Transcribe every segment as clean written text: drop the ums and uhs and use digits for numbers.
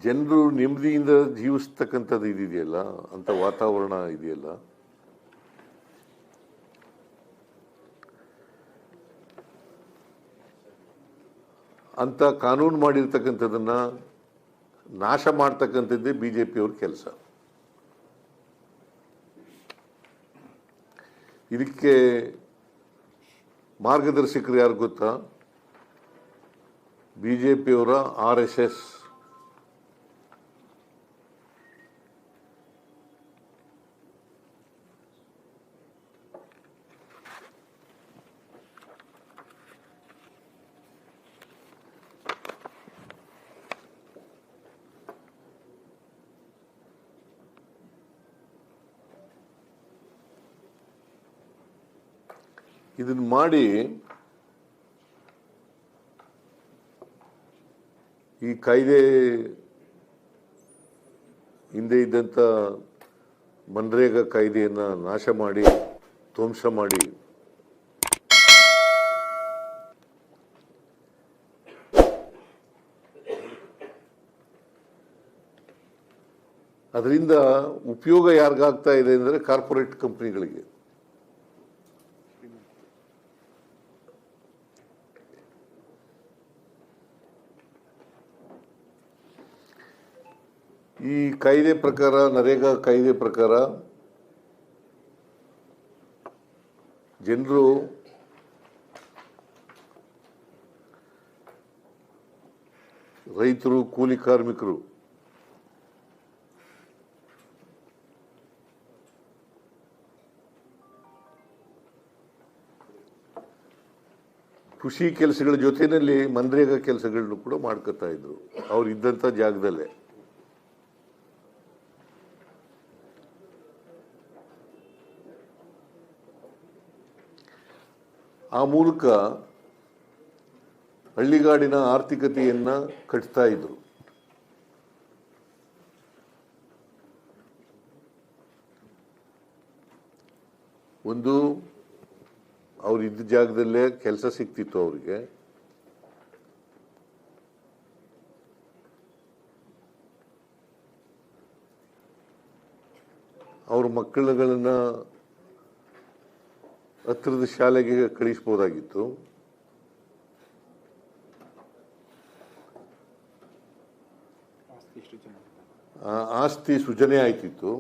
ಜನರು ನೆಮ್ಮದಿಯಿಂದ ಜೀವಿಸ್ತಕ್ಕಂಥದ್ದು ಇದೆಯಲ್ಲ, ಅಂತ ವಾತಾವರಣ ಇದೆಯಲ್ಲ, ಅಂತ ಕಾನೂನು ಮಾಡಿರ್ತಕ್ಕಂಥದ್ದನ್ನ ನಾಶ ಮಾಡ್ತಕ್ಕಂಥದ್ದೇ ಬಿಜೆಪಿಯವ್ರ ಕೆಲಸ. ಇದಕ್ಕೆ ಮಾರ್ಗದರ್ಶಕರು ಯಾರು ಗೊತ್ತಾ? ಬಿಜೆಪಿಯವರ RSS. ಇದನ್ನು ಮಾಡಿ ಈ ಕಾಯ್ದೆ ಹಿಂದೆ ಇದ್ದಂಥ ಮನ್ರೇಗಾ ಕಾಯ್ದೆಯನ್ನು ನಾಶ ಮಾಡಿ ಧ್ವಂಸ ಮಾಡಿ ಅದರಿಂದ ಉಪಯೋಗ ಯಾರಿಗಾಗ್ತಾ ಇದೆ ಅಂದರೆ ಕಾರ್ಪೊರೇಟ್ ಕಂಪ್ನಿಗಳಿಗೆ. ಈ ಕಾಯ್ದೆ ಪ್ರಕಾರ, ನರೇಗಾ ಕಾಯ್ದೆ ಪ್ರಕಾರ ಜನರು ರೈತರು, ಕೂಲಿ ಕಾರ್ಮಿಕರು ಕೃಷಿ ಕೆಲಸಗಳ ಜೊತೆಯಲ್ಲಿ ಮನ್ರೇಗಾ ಕೆಲಸಗಳನ್ನು ಕೂಡ ಮಾಡ್ಕೊತಾ ಇದ್ರು ಅವ್ರು ಇದ್ದಂಥ ಜಾಗದಲ್ಲೇ. ಆ ಮೂಲಕ ಹಳ್ಳಿಗಾಡಿನ ಆರ್ಥಿಕತೆಯನ್ನ ಕಟ್ತಾ ಇದ್ರು. ಒಂದು, ಅವ್ರು ಇದ್ದ ಜಾಗದಲ್ಲೇ ಕೆಲಸ ಸಿಕ್ತಿತ್ತು ಅವರಿಗೆ. ಅವ್ರ ಮಕ್ಕಳುಗಳನ್ನ ಹತ್ತಿರದ ಶಾಲೆಗೆ ಕಳಿಸ್ಬೋದಾಗಿತ್ತು. ಆಸ್ತಿ ಸೃಜನೆ ಆಯ್ತಿತ್ತು.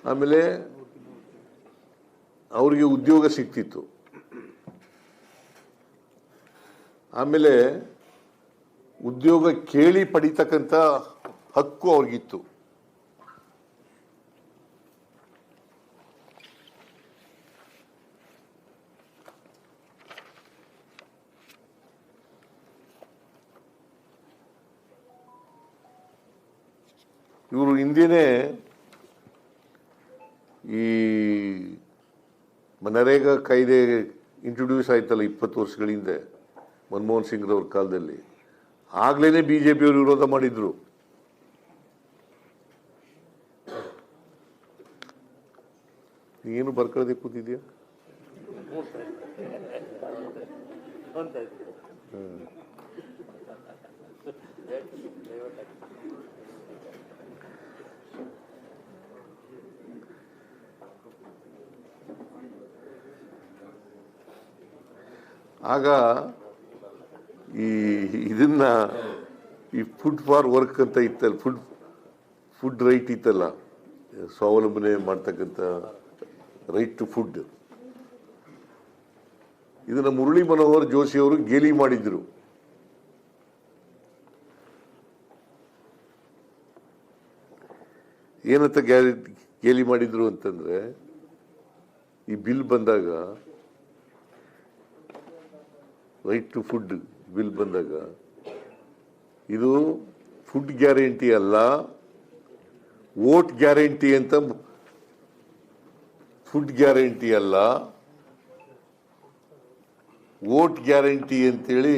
ಆಮೇಲೆ ಅವರಿಗೆ ಉದ್ಯೋಗ ಸಿಕ್ತಿತ್ತು. ಆಮೇಲೆ ಉದ್ಯೋಗ ಕೇಳಿ ಪಡಿತಕ್ಕಂಥ ಹಕ್ಕು ಅವ್ರಿಗಿತ್ತು. ಇವರು ಹಿಂದೆನೇ ಈ ನರೇಗಾ ಕಾಯ್ದೆ ಇಂಟ್ರೊಡ್ಯೂಸ್ ಆಯ್ತಲ್ಲ 20 ವರ್ಷಗಳ ಹಿಂದೆ ಮನಮೋಹನ್ ಸಿಂಗ್ರವ್ರ ಕಾಲದಲ್ಲಿ, ಆಗ್ಲೇನೆ ಬಿಜೆಪಿಯವರು ವಿರೋಧ ಮಾಡಿದ್ರು. ಏನು ಬರ್ಕೊಳ್ಳದೆ ಕೂತಿದ್ಯಾ? ಆಗ ಇದನ್ನ ಈ ಫುಡ್ ಫಾರ್ ವರ್ಕ್ ಅಂತ ಇತ್ತಲ್ಲ, ಫುಡ್ ರೈಟ್ ಇತ್ತಲ್ಲ, ಸ್ವಾವಲಂಬನೆ ಮಾಡ್ತಕ್ಕಂಥ ರೈಟ್ ಟು ಫುಡ್, ಇದನ್ನ ಮುರಳಿ ಮನೋಹರ್ ಜೋಶಿ ಅವರು ಗೇಲಿ ಮಾಡಿದ್ರು. ಏನಂತ ಗೇಲಿ ಮಾಡಿದ್ರು ಅಂತಂದ್ರೆ, ಈ ಬಿಲ್ ಬಂದಾಗ, ರೈಟ್ ಟು ಫುಡ್ ಬಿಲ್ ಬಂದಾಗ, ಇದು ಫುಡ್ ಗ್ಯಾರಂಟಿ ಅಲ್ಲ, ವೋಟ್ ಗ್ಯಾರಂಟಿ ಅಂತ. ಫುಡ್ ಗ್ಯಾರಂಟಿ ಅಲ್ಲ, ವೋಟ್ ಗ್ಯಾರಂಟಿ ಅಂತೇಳಿ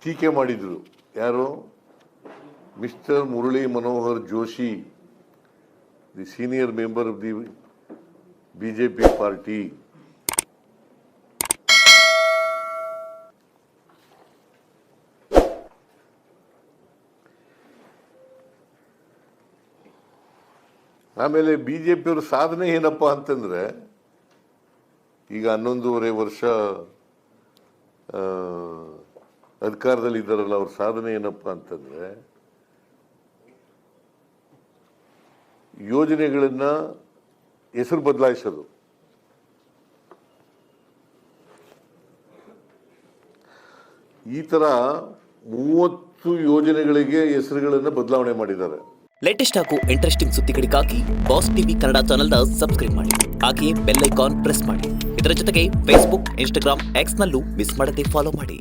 ಟೀಕೆ ಮಾಡಿದ್ರು. ಯಾರು? Mister Murali Manohar Joshi, the senior member of the BJP party. ಆಮೇಲೆ BJP ಸಾಧನೆ ಏನಪ್ಪ ಅಂತಂದ್ರೆ, ಈಗ 11.5 ವರ್ಷ ಅಧಿಕಾರದಲ್ಲಿ ಇದ್ದಾರಲ್ಲ, ಅವ್ರ ಸಾಧನೆ ಏನಪ್ಪ ಅಂತಂದ್ರೆ ಯೋಜನೆಗಳನ್ನ ಹೆಸರು ಬದಲಾಯಿಸೋದು. ಈ ತರ 30 ಯೋಜನೆಗಳಿಗೆ ಹೆಸರುಗಳನ್ನು ಬದಲಾವಣೆ ಮಾಡಿದ್ದಾರೆ. ಲೇಟೆಸ್ಟ್ ಹಾಗೂ ಇಂಟ್ರೆಸ್ಟಿಂಗ್ ಸುದ್ದಿಗಳಿಗಾಗಿ ಬಾಸ್ ಟಿವಿ ಕನ್ನಡ ಚಾನೆಲ್ನ ಸಬ್ಸ್ಕ್ರೈಬ್ ಮಾಡಿ. ಹಾಗೆಯೇ ಬೆಲ್ ಐಕಾನ್ ಪ್ರೆಸ್ ಮಾಡಿ. ಇದರ ಜೊತೆಗೆ ಫೇಸ್ಬುಕ್, ಇನ್ಸ್ಟಾಗ್ರಾಮ್, ಎಕ್ಸ್ನಲ್ಲೂ ಮಿಸ್ ಮಾಡದೆ ಫಾಲೋ ಮಾಡಿ.